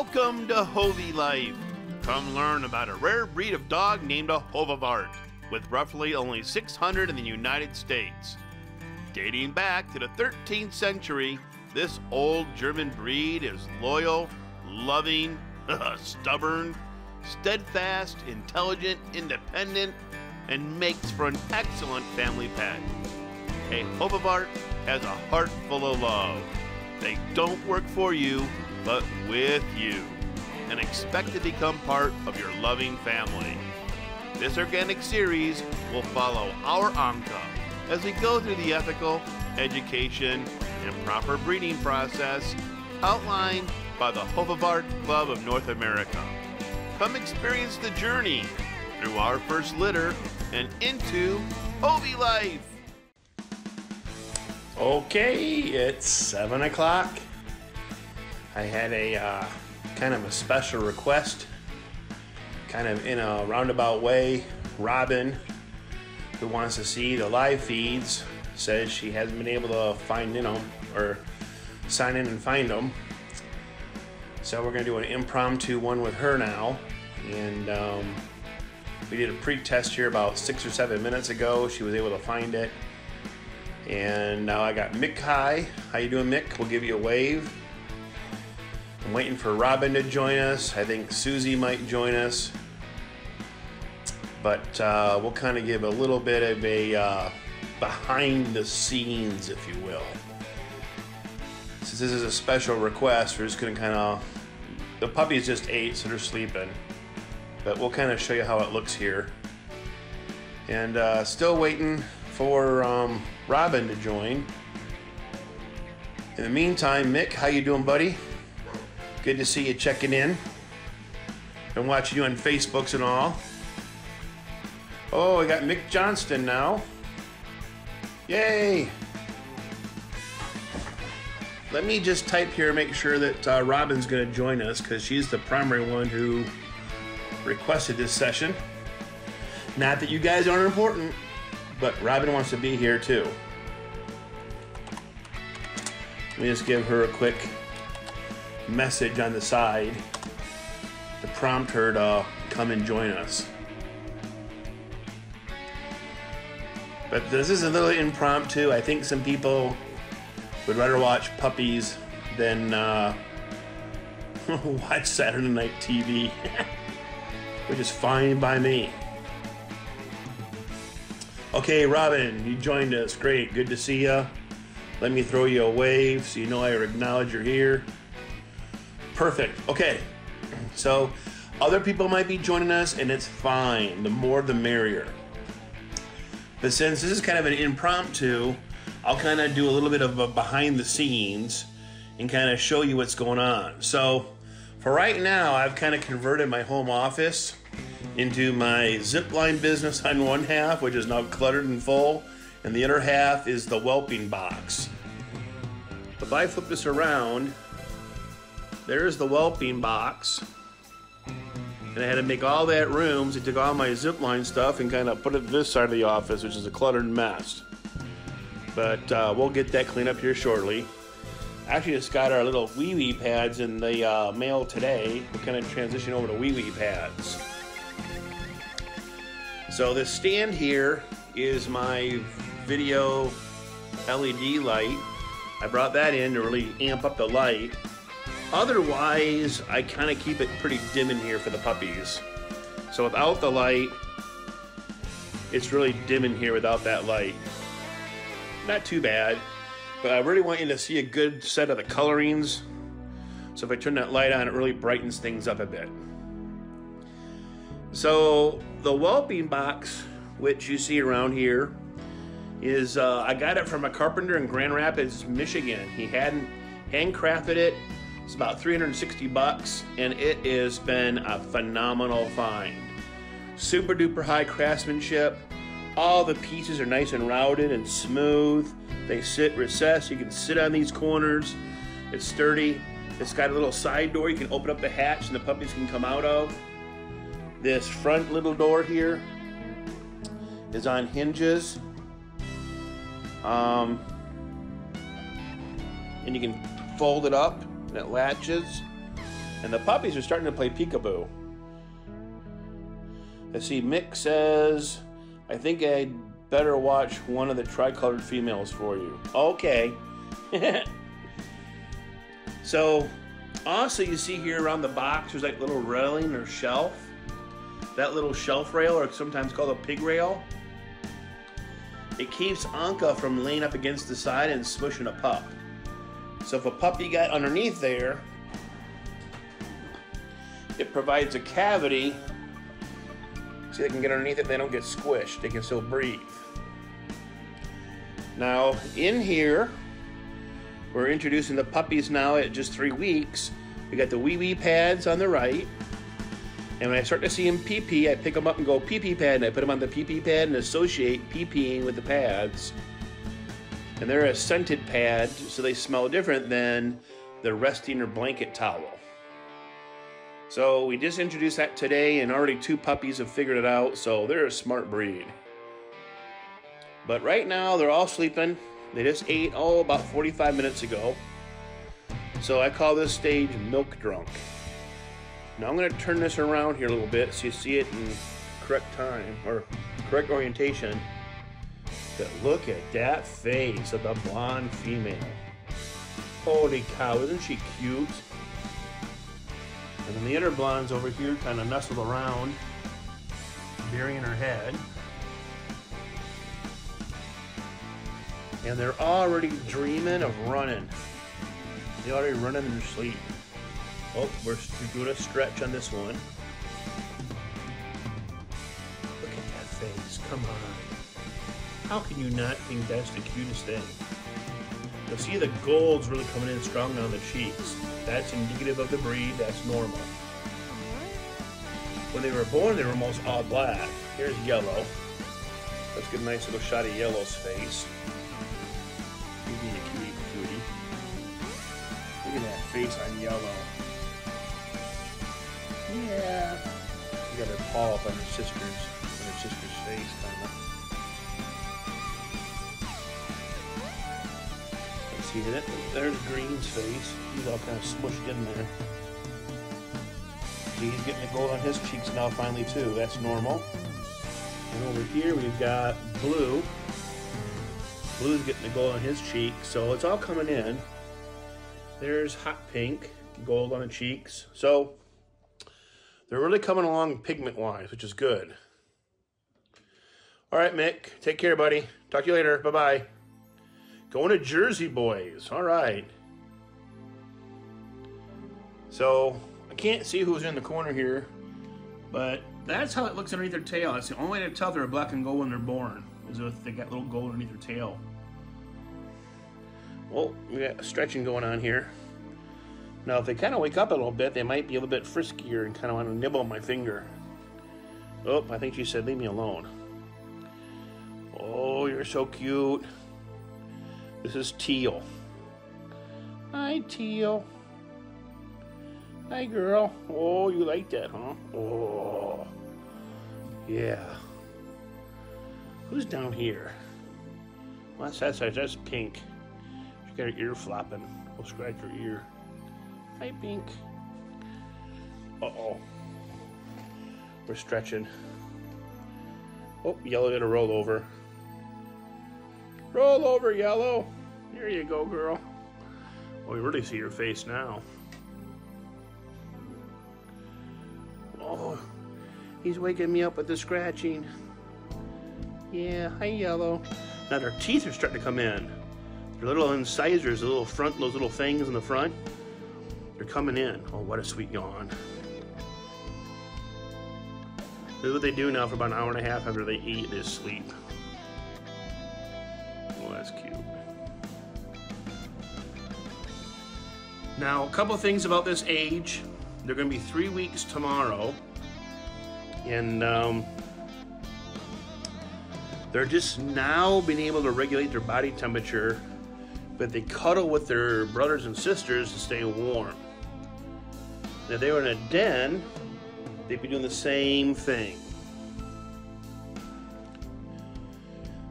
Welcome to Hovi Life. Come learn about a rare breed of dog named a Hovawart, with roughly only 600 in the United States. Dating back to the 13th century, this old German breed is loyal, loving, stubborn, steadfast, intelligent, independent, and makes for an excellent family pet. A Hovawart has a heart full of love. They don't work for you, but with you, and expect to become part of your loving family. This organic series will follow our Anka as we go through the ethical, education, and proper breeding process outlined by the Hovawart Club of North America. Come experience the journey through our first litter and into Hovi Life. Okay, it's 7 o'clock. I had a kind of a special request, kind of in a roundabout way. Robin, who wants to see the live feeds, says she hasn't been able to find them or sign in and find them. So we're gonna do an impromptu one with her now. And we did a pre-test here about 6 or 7 minutes ago. She was able to find it. And now I got Mick. Hi, how you doing, Mick? We'll give you a wave. I'm waiting for Robin to join us. I think Susie might join us. But we'll kind of give a little bit of a behind the scenes, if you will. Since this is a special request, we're just gonna kind of, the puppy's just ate, so they're sleeping. But we'll kind of show you how it looks here. And still waiting for Robin to join. In the meantime, Mick, how you doing, buddy? Good to see you checking in. Been watching you on Facebooks and all. Oh, we got Mick Johnston now. Yay! Let me just type here and make sure that Robin's going to join us, because she's the primary one who requested this session. Not that you guys aren't important, but Robin wants to be here too. Let me just give her a quick message on the side to prompt her to come and join us. But this is a little impromptu. I think some people would rather watch puppies than watch Saturday Night TV, which is fine by me. Okay, Robin, you joined us. Great, good to see you. Let me throw you a wave so you know I acknowledge you're here. Perfect. Okay, so other people might be joining us, and it's fine. The more the merrier. But since this is kind of an impromptu, I'll kind of do a little bit of a behind the scenes and kind of show you what's going on. So for right now, I've kind of converted my home office into my zipline business on one half, which is now cluttered and full, and the other half is the whelping box. If I flip this around, there's the whelping box, and I had to make all that room, so I took all my zipline stuff and kind of put it this side of the office, which is a cluttered mess. But we'll get that cleaned up here shortly. Actually, just got our little wee-wee pads in the mail today. We're kind of transitioning over to wee-wee pads. So this stand here is my video LED light. I brought that in to really amp up the light. Otherwise, I kind of keep it pretty dim in here for the puppies. So without the light, it's really dim in here without that light. Not too bad, but I really want you to see a good set of the colorings. So if I turn that light on, it really brightens things up a bit. So the whelping box, which you see around here, is I got it from a carpenter in Grand Rapids, Michigan. He hadn't handcrafted it. It's about 360 bucks, and it has been a phenomenal find. Super duper high craftsmanship. All the pieces are nice and routed and smooth. They sit recessed. You can sit on these corners. It's sturdy. It's got a little side door you can open up the hatch and the puppies can come out of. This front little door here is on hinges. And you can fold it up and it latches. And the puppies are starting to play peekaboo. I see Mick says, I think I'd better watch one of the tricolored females for you. Okay. So, also you see here around the box, there's like little railing or shelf. That little shelf rail, or sometimes called a pig rail, it keeps Anka from laying up against the side and smushing a pup. So if a puppy got underneath there, it provides a cavity so they can get underneath it, they don't get squished, they can still breathe. Now, in here, we're introducing the puppies now at just 3 weeks. We got the wee-wee pads on the right, and when I start to see them pee-pee, I pick them up and go pee-pee pad, and I put them on the pee-pee pad and associate pee-peeing with the pads. And they're a scented pad, so they smell different than the resting or blanket towel. So we just introduced that today, and already 2 puppies have figured it out, so they're a smart breed. But right now, they're all sleeping. They just ate, about 45 minutes ago. So I call this stage milk drunk. Now I'm going to turn this around here a little bit so you see it in correct time, or correct orientation. But look at that face of the blonde female. Holy cow, isn't she cute? And then the other blonde's over here kind of nestled around, burying her head. And they're already dreaming of running. They're already running in their sleep. Oh, we're doing a stretch on this one. Look at that face, come on. How can you not think that's the cutest thing? You'll see the gold's really coming in strong on the cheeks. That's indicative of the breed, that's normal. When they were born, they were almost all black. Here's yellow. Let's get a nice little shot of yellow's face. Being a cutie. Look at that face on yellow. Yeah. You got her paw up on her sister's face, kind of. Let's see that. There's Green's face. He's all kind of smushed in there. See, he's getting the gold on his cheeks now, finally too. That's normal. And over here we've got Blue. Blue's getting the gold on his cheek, so it's all coming in. There's Hot Pink, gold on the cheeks. So they're really coming along pigment-wise, which is good. All right, Mick, take care, buddy. Talk to you later. Bye-bye. Going to Jersey boys. All right. So I can't see who's in the corner here, but that's how it looks underneath their tail. That's the only way to tell they're black and gold when they're born, is if they got little gold underneath their tail. Well, we got stretching going on here. Now, if they kind of wake up a little bit, they might be a little bit friskier and kind of want to nibble on my finger. Oh, I think she said, leave me alone. Oh, you're so cute. This is Teal. Hi, Teal. Hi, girl. Oh, you like that, huh? Oh, yeah. Who's down here? Well, that's Pink. She got her ear flopping. We'll scratch her ear. Hi, Pink. Uh-oh. We're stretching. Oh, Yellow did a roll over. Roll over, Yellow. There you go, girl. Oh, you really see your face now. Oh, he's waking me up with the scratching. Yeah, hi, Yellow. Now their teeth are starting to come in. Their little incisors, the little front, those little things in the front, they're coming in. Oh, what a sweet yawn. This is what they do now for about an hour and a half after they eat, is sleep. Oh, that's cute. Now, a couple of things about this age. They're going to be 3 weeks tomorrow. And they're just now being able to regulate their body temperature, but they cuddle with their brothers and sisters to stay warm. Now, if they were in a den, they'd be doing the same thing.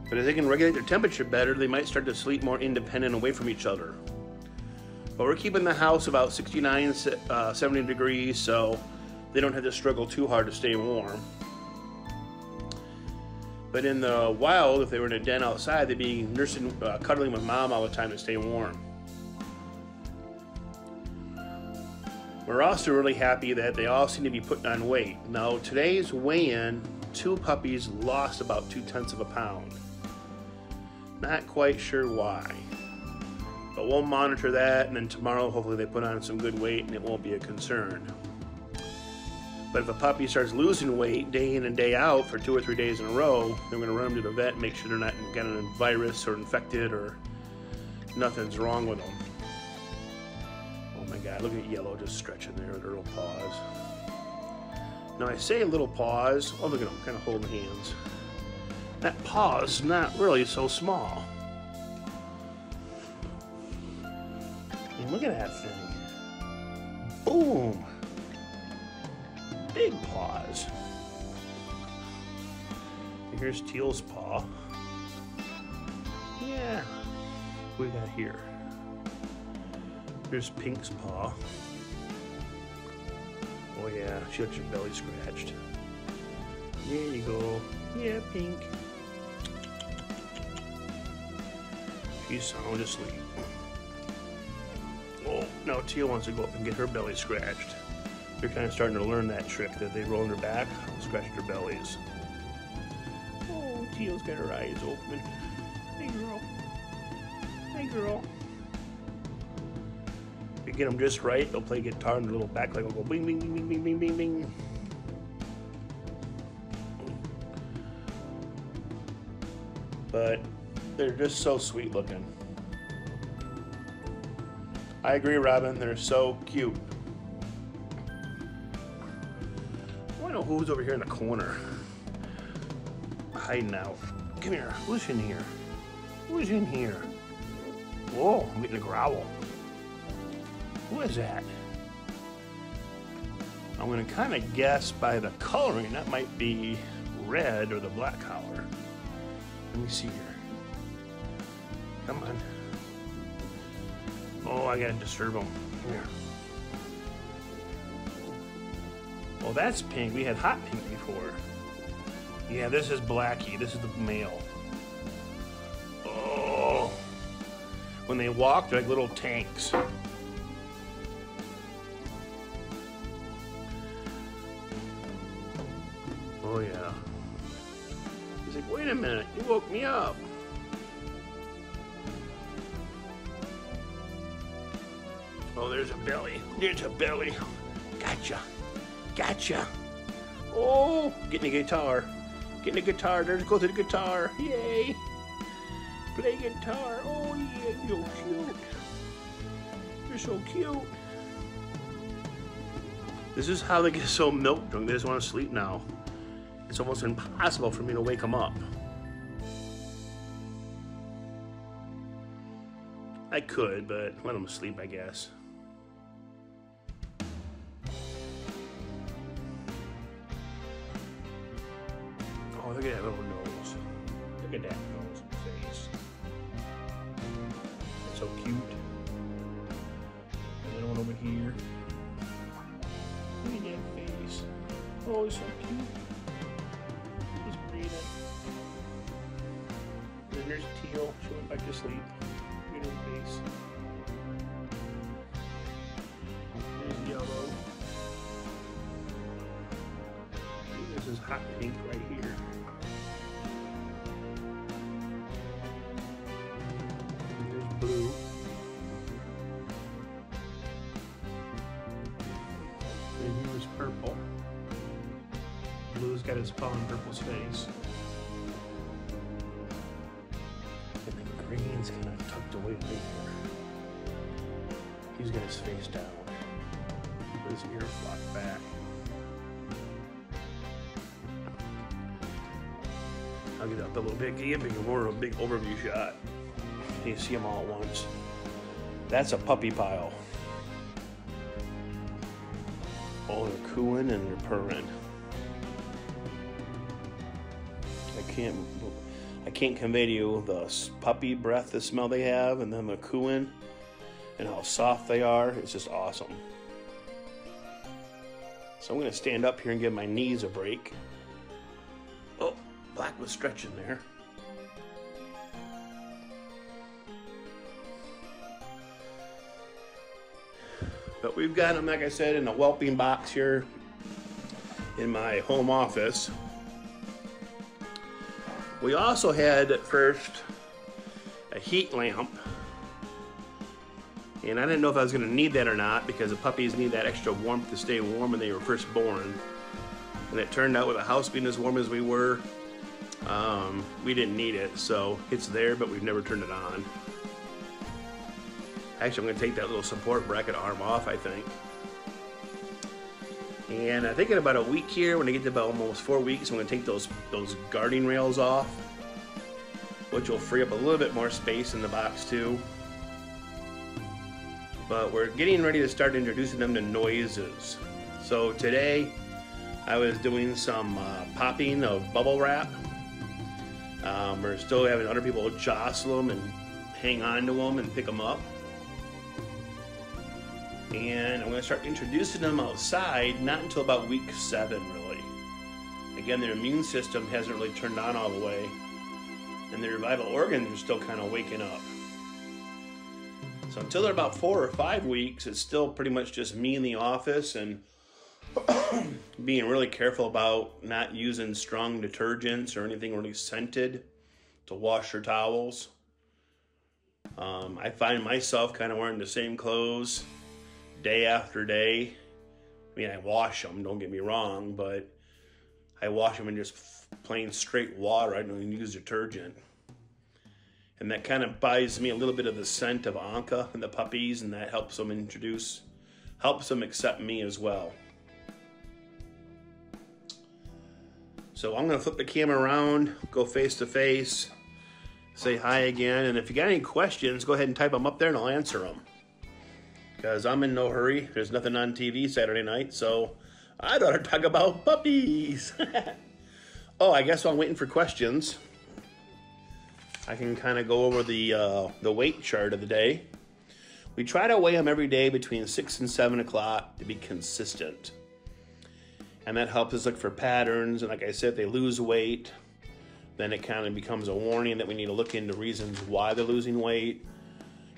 But if they can regulate their temperature better, they might start to sleep more independent away from each other. But we're keeping the house about 69, 70 degrees, so they don't have to struggle too hard to stay warm. But in the wild, if they were in a den outside, they'd be nursing, cuddling with mom all the time to stay warm. We're also really happy that they all seem to be putting on weight. Now, today's weigh-in, 2 puppies lost about 0.2 pounds. Not quite sure why. But we'll monitor that, and then tomorrow, hopefully they put on some good weight and it won't be a concern. But if a puppy starts losing weight day in and day out for 2 or 3 days in a row, then we're going to run them to the vet and make sure they're not getting a virus or infected or nothing's wrong with them. Oh my God, look at Yellow just stretching there with her little paws. Now I say little paws, oh look at them, kind of holding hands. That paw's not really so small. And look at that thing. Boom. Big paws. Here's Teal's paw. Yeah. What we got here? Here's Pink's paw. Oh yeah, she got your belly scratched. There you go. Yeah, Pink. She's sound asleep. Oh, now Teal wants to go up and get her belly scratched. They're kind of starting to learn that trick that they roll on their back, scratch their bellies. Oh, Teal's got her eyes open. Hey, girl. Hey, girl. If you get them just right, they'll play guitar and their little back leg will go bing, bing, bing, bing, bing, bing, bing, bing. But they're just so sweet looking. I agree, Robin. They're so cute. I want to know who's over here in the corner. Hiding out. Come here. Who's in here? Who's in here? Whoa, I'm getting a growl. Who is that? I'm going to kind of guess by the coloring that might be red or the black collar. Let me see here. Come on. Oh, I gotta disturb them. Come here. Oh, that's pink. We had hot pink before. Yeah, this is Blackie. This is the male. Oh. When they walk, they're like little tanks. Oh, yeah. He's like, wait a minute. You woke me up. Oh, there's a belly. There's a belly. Gotcha. Gotcha. Oh, getting a guitar. Getting a guitar. There's go to the guitar. Yay. Play guitar. Oh, yeah. You're cute. You're so cute. This is how they get so milk drunk. They just want to sleep now. It's almost impossible for me to wake them up. I could, but let them sleep, I guess. Oh, look at that little nose. Look at that nose and face. It's so cute. And then one over here. Look at that face. Oh, it's so cute. He's breathing. And then there's Teal. She went back to sleep. Look at her face. There's Yellow. This is hot pink right here. There's Blue. And here's Purple. Blue's got his paw on Purple's face. And then Green's kind of tucked away right here. He's got his face down. His ear flopped back. I'll get up a little bit, give you more of a big overview shot. You see them all at once. That's a puppy pile. Oh, they're cooing and they're purring. I can't convey to you the puppy breath, the smell they have, and then the cooing. and how soft they are. It's just awesome. So I'm going to stand up here and give my knees a break. Oh, Black was stretching there. But we've got them, like I said, in a whelping box here in my home office. We also had at first a heat lamp. And I didn't know if I was going to need that or not, because the puppies need that extra warmth to stay warm when they were first born. And it turned out with the house being as warm as we were, we didn't need it. So it's there, but we've never turned it on. Actually, I'm going to take that little support bracket arm off, I think. And I think in about a week here, when I get to about almost 4 weeks, I'm going to take those guarding rails off, which will free up a little bit more space in the box too. But we're getting ready to start introducing them to noises. So today, I was doing some popping of bubble wrap. We're still having other people jostle them and hang on to them and pick them up. And I'm going to start introducing them outside, not until about week 7, really. Again, their immune system hasn't really turned on all the way, and their vital organs are still kind of waking up. So until they're about 4 or 5 weeks, it's still pretty much just me in the office and being really careful about not using strong detergents or anything really scented to wash their towels. I find myself kind of wearing the same clothes day after day. I mean, I wash them, don't get me wrong, but I wash them in just plain straight water. I don't even use detergent. And that kind of buys me a little bit of the scent of Anka and the puppies, and that helps them accept me as well. So I'm going to flip the camera around, go face to face, say hi again, and if you got any questions, go ahead and type them up there and I'll answer them. Because I'm in no hurry. There's nothing on TV Saturday night, so I'd rather talk about puppies. Oh, I guess while I'm waiting for questions, I can kind of go over the weight chart of the day. We try to weigh them every day between 6 and 7 o'clock to be consistent. And that helps us look for patterns. And like I said, if they lose weight, then it kind of becomes a warning that we need to look into reasons why they're losing weight.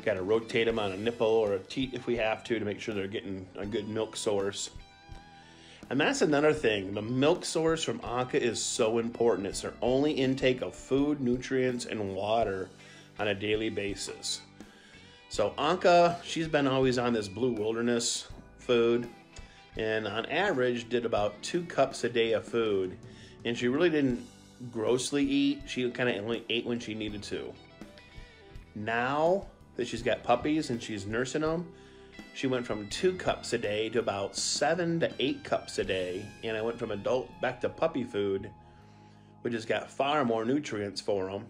Got to rotate them on a nipple or a teat if we have to make sure they're getting a good milk source. And that's another thing. The milk source from Anka is so important. It's their only intake of food, nutrients, and water on a daily basis. So Anka, she's been always on this Blue Wilderness food, and on average did about 2 cups a day of food. And she really didn't grossly eat. She kind of only ate when she needed to. Now that she's got puppies and she's nursing them, she went from 2 cups a day to about 7 to 8 cups a day. And I went from adult back to puppy food, which has got far more nutrients for them.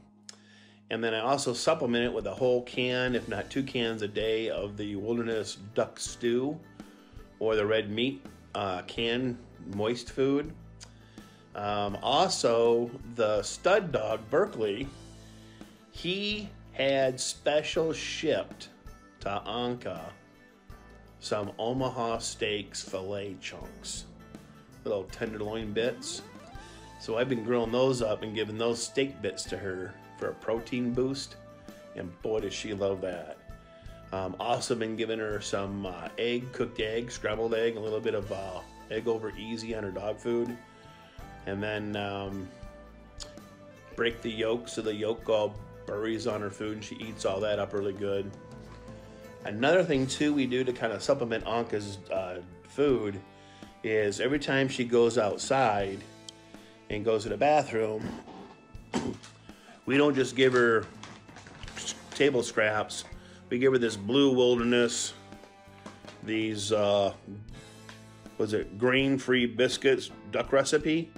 And then I also supplement it with a whole can, if not 2 cans a day, of the Wilderness duck stew or the red meat canned moist food. Also, the stud dog, Berkeley, he had special shipped to Anka some Omaha Steaks filet chunks, little tenderloin bits. So I've been grilling those up and giving those steak bits to her for a protein boost, and boy does she love that. Also been giving her some cooked egg, scrambled egg, a little bit of egg over easy on her dog food, and then break the yolk so the yolk all buries on her food and she eats all that up really good. Another thing too we do to kind of supplement Anka's food is every time she goes outside and goes to the bathroom, we don't just give her table scraps. We give her this Blue Wilderness, these grain-free biscuits, duck recipe,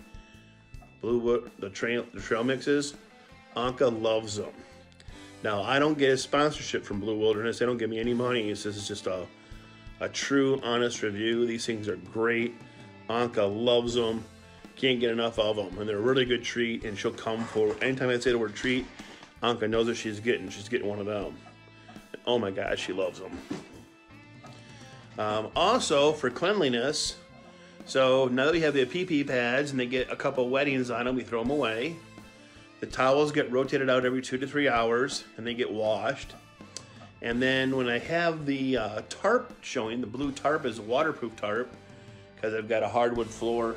the trail mixes. Anka loves them. Now, I don't get a sponsorship from Blue Wilderness. They don't give me any money. This is just a true, honest review. These things are great. Anka loves them. Can't get enough of them. And they're a really good treat, and she'll come for anytime I say the word treat, Anka knows what she's getting. She's getting one of them. And oh my God, she loves them. Also, for cleanliness, so now that we have the pee-pee pads and they get a couple wettings on them, we throw them away. The towels get rotated out every 2 to 3 hours and they get washed. And then when I have the tarp showing, the blue tarp is a waterproof tarp because I've got a hardwood floor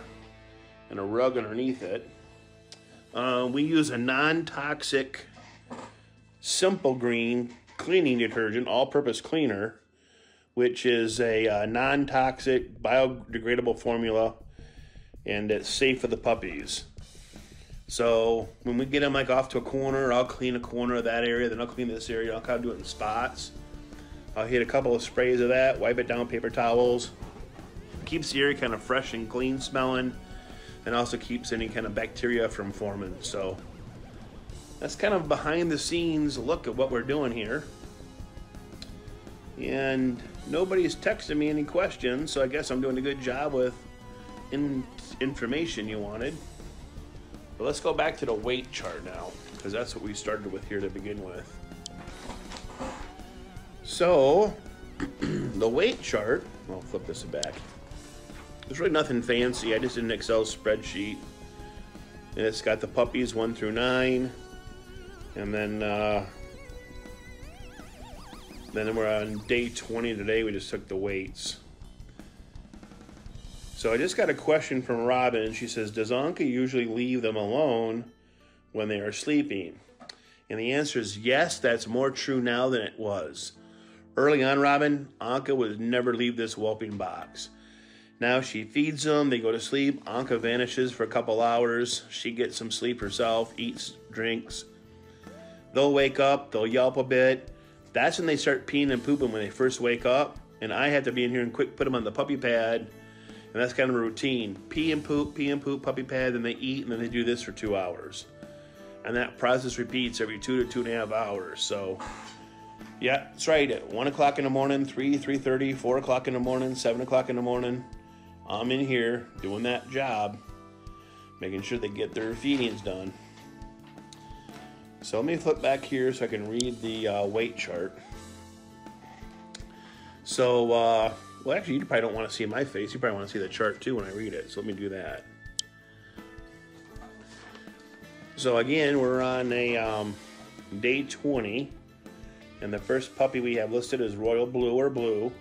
and a rug underneath it. We use a non-toxic Simple Green cleaning detergent, all-purpose cleaner, which is a non-toxic, biodegradable formula, and it's safe for the puppies. So when we get them like off to a corner, I'll clean a corner of that area, then I'll clean this area. I'll kind of do it in spots. I'll hit a couple of sprays of that, wipe it down with paper towels. Keeps the area kind of fresh and clean smelling, and also keeps any kind of bacteria from forming. So that's kind of behind the scenes look at what we're doing here. And nobody's texted me any questions, so I guess I'm doing a good job with information you wanted. But let's go back to the weight chart now, because that's what we started with here to begin with. So, the weight chart, I'll flip this back. There's really nothing fancy. I just did an Excel spreadsheet. And it's got the puppies 1 through 9. And then we're on day 20 today. We just took the weights. So I just got a question from Robin. She says, does Anka usually leave them alone when they are sleeping? And the answer is yes, that's more true now than it was. Early on, Robin, Anka would never leave this whelping box. Now she feeds them, they go to sleep. Anka vanishes for a couple hours. She gets some sleep herself, eats, drinks. They'll wake up, they'll yelp a bit. That's when they start peeing and pooping when they first wake up. And I have to be in here and quick put them on the puppy pad. And that's kind of a routine. Pee and poop, puppy pad, then they eat, and then they do this for 2 hours. And that process repeats every 2 to 2.5 hours. So, yeah, that's right. At 1 o'clock in the morning, 3:30, 4 o'clock in the morning, 7 o'clock in the morning, I'm in here doing that job, making sure they get their feedings done. So let me flip back here so I can read the weight chart. So, well, actually, you probably don't want to see my face. You probably want to see the chart, too, when I read it. So let me do that. So, again, we're on a day 20. And the first puppy we have listed is Royal Blue or Blue.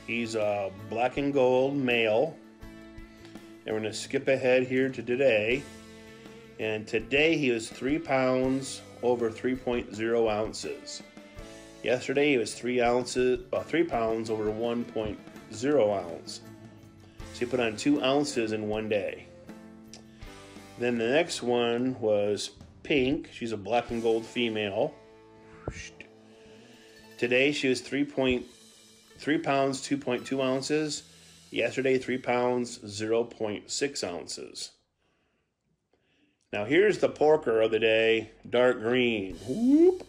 He's a black and gold male. And we're going to skip ahead here to today. And today he was 3 pounds over 3.0 ounces. Yesterday he was 3 pounds over 1.0 ounce. So he put on 2 ounces in one day. Then the next one was Pink. She's a black and gold female. Today she was 3 pounds 2.2 ounces. Yesterday 3 pounds 0.6 ounces. Now here's the porker of the day, dark green. Whoop.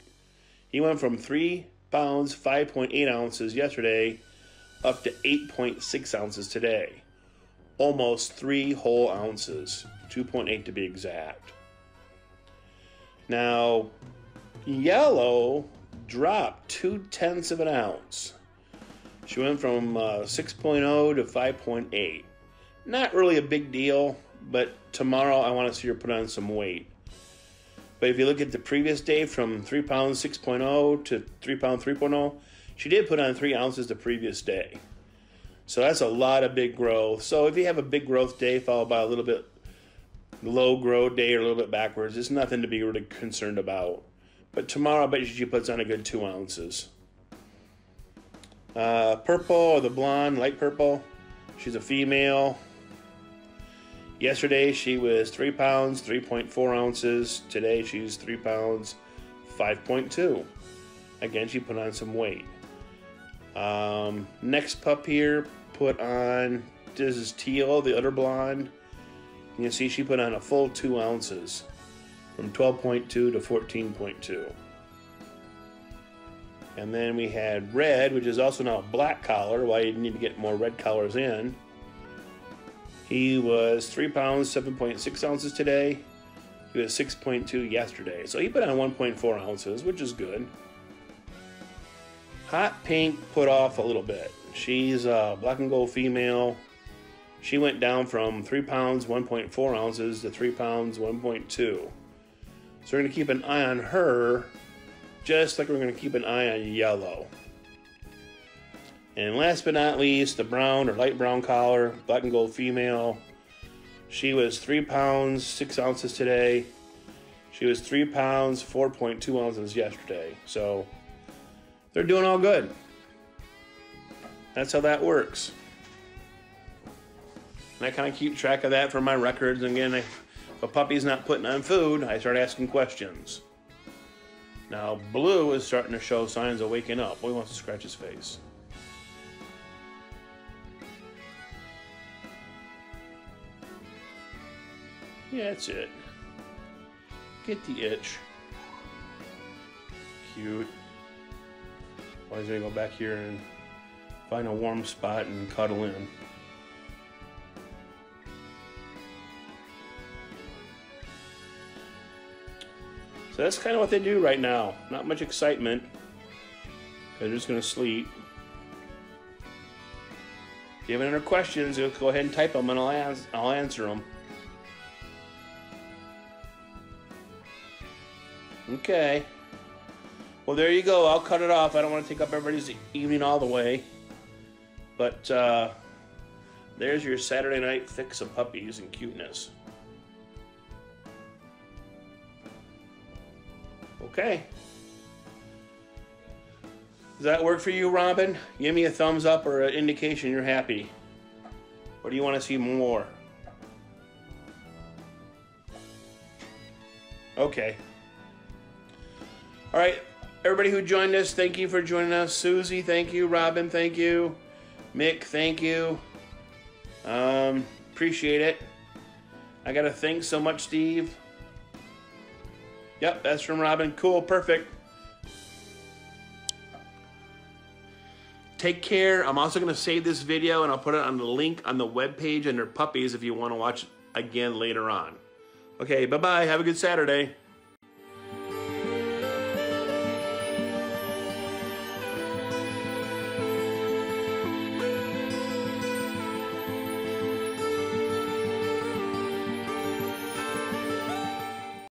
He went from 3 pounds 5.8 ounces yesterday up to 8.6 ounces today. Almost 3 whole ounces, 2.8 to be exact. Now, Yellow dropped 0.2 of an ounce. She went from 6.0 to 5.8. Not really a big deal, but tomorrow I want to see her put on some weight. But if you look at the previous day from 3 pounds 6.0 to 3 pound 3.0, she did put on 3 ounces the previous day. So that's a lot of big growth. So if you have a big growth day followed by a little bit low growth day or a little bit backwards, it's nothing to be really concerned about. But tomorrow I bet you she puts on a good 2 ounces. Purple or the blonde, light purple. She's a female. Yesterday she was 3 pounds 3.4 ounces. Today she's 3 pounds 5.2. Again, she put on some weight. Next pup here put on, this is Teal, the other blonde. You can see she put on a full 2 ounces from 12.2 to 14.2. And then we had Red, which is also now a black collar. Why you need to get more red collars in. He was 3 pounds 7.6 ounces today. He was 6.2 yesterday. So he put on 1.4 ounces, which is good. Hot Pink put off a little bit. She's a black and gold female. She went down from 3 pounds, 1.4 ounces to 3 pounds, 1.2. So we're going to keep an eye on her, just like we're going to keep an eye on Yellow. And last but not least, the brown or light brown collar, black and gold female. She was 3 pounds, 6 ounces today. She was 3 pounds, 4.2 ounces yesterday. So they're doing all good. That's how that works. And I kind of keep track of that for my records. And again, if a puppy's not putting on food, I start asking questions. Now, Blue is starting to show signs of waking up. Boy wants to scratch his face. Yeah, that's it. Get the itch. Cute. Always gonna go back here and find a warm spot and cuddle in. So that's kind of what they do right now. Not much excitement. They're just gonna sleep. If you have any other questions, go ahead and type them and I'll answer them. Okay. Well, there you go. I'll cut it off. I don't want to take up everybody's evening all the way. But there's your Saturday night fix of puppies and cuteness. Okay. Does that work for you, Robin? Give me a thumbs up or an indication you're happy. Or do you want to see more? Okay. All right, everybody who joined us, thank you for joining us. Susie, thank you. Robin, thank you. Mick, thank you. Appreciate it. I got to thank so much, Steve. Yep, that's from Robin. Cool, perfect. Take care. I'm also going to save this video and I'll put it on the link on the webpage under puppies if you want to watch again later on. Okay, bye-bye. Have a good Saturday.